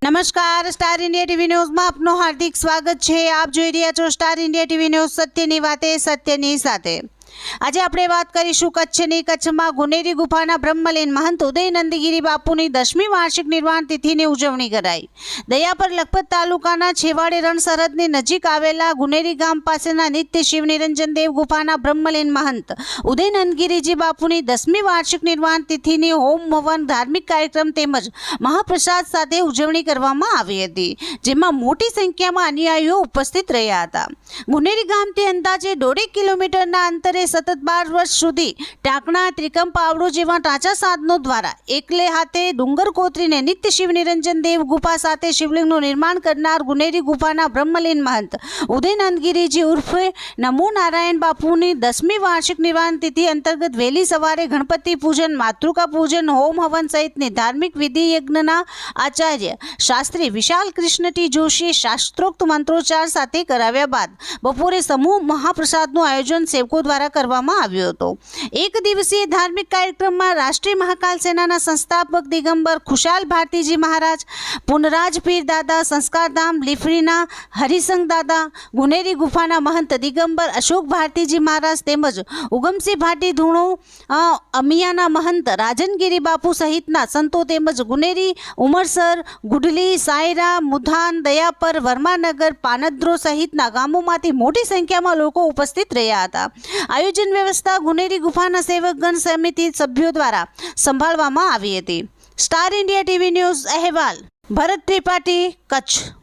નમસ્કાર, star India TV ન્યૂઝમાં આપનું હાર્દિક સ્વાગત છે। આપ જોઈ રહ્યા છો સ્ટાર ઇન્ડિયા ટીવી ન્યૂઝ, સત્યની વાતે સત્યની સાથે। આજે આપણે વાત કરીશું કચ્છમાં ગુનેરી ગુફાના બ્રહ્મલીન મહંત ઉદય નંદગીરી બાપુની 10મી વાર્ષિક નિર્વાણ તિથિની ઉજવણી કરાઈ। દયાપર લખપત તાલુકાના છેવાડે રણ સરહદની નજીક આવેલા ગુનેરી ગામ પાસેના નિત્ય શિવ નિરંજન દેવ ગુફાના બ્રહ્મલીન મહંત ઉદય નંદગીરીજી બાપુની 10મી વાર્ષિક નિર્વાણ તિથિની હોમ હવન ધાર્મિક કાર્યક્રમ તેમજ મહાપ્રસાદ સાથે ઉજવણી કરવામાં આવી હતી, જેમાં મોટી સંખ્યામાં અનુયાયીઓ ઉપસ્થિત રહ્યા હતા। ગુનેરી ગામથી અંદાજે 1.5 કિલોમીટરના અંતરે સતત 12 વર્ષ સુધી ટાંકણા, ત્રિકમ, પાવડો જેવા ટાંચા સાધનો દ્વારા એકલે હાથે ડુંગર કોતરીને નિત્ય શિવ નિરંજન દેવ ગુફા સાથે શિવલિંગનું નિર્માણ કરનાર ગુનેરી ગુફાના બ્રહ્મલીન મહંત ઉદય નંદગીરીજી ઉર્ફે નમો નારાયણ બાપુની 10મી વાર્ષિક નિર્વાણ તિથિ અંતર્ગત વહેલી સવારે ગણપતિ પૂજન, માતૃકા પૂજન, હોમ હવન સહિતની ધાર્મિક વિધિ યજ્ઞના આચાર્ય શાસ્ત્રી વિશાલ કૃષ્ણ ટી જોશીએ શાસ્ત્રોક્ત મંત્રોચ્ચાર સાથે કરાવ્યા બાદ બપોરે સમૂહ મહાપ્રસાદનું આયોજન સેવકો દ્વારા કરવામાં આવ્યો હતો। એક દિવસીય ધાર્મિક કાર્યક્રમમાં રાષ્ટ્રીય મહાકાલ સેનાના સંસ્થાપક દિગંબર ખુશાલ ભારતીજી મહારાજ, પુનરાજ પીર દાદા, સંસ્કારધામ લીફરીના હરિસંગ દાદા, ગુનેરી ગુફાના મહંત દિગંબર અશોક ભારતીજી મહારાજ તેમજ ઉગમસિંહ ભાટી ધૂણો, અમિયાના મહંત રાજનગીરી બાપુ સહિતના સંતો તેમજ ગુનેરી, ઉમરસર, ગુડલી, સાયરા, મુધાન, દયાપર, વર્માનગર, પાનદ્રો સહિતના ગામોમાંથી મોટી સંખ્યામાં લોકો ઉપસ્થિત રહ્યા હતા। આયોજન વ્યવસ્થા ગુનેરી ગુફાના સેવકગણ સમિતિ સભ્યો દ્વારા સંભાળવામાં આવી હતી। સ્ટાર ઇન્ડિયા ટીવી ન્યૂઝ અહેવાલ ભરત ત્રિપાઠી, કચ્છ।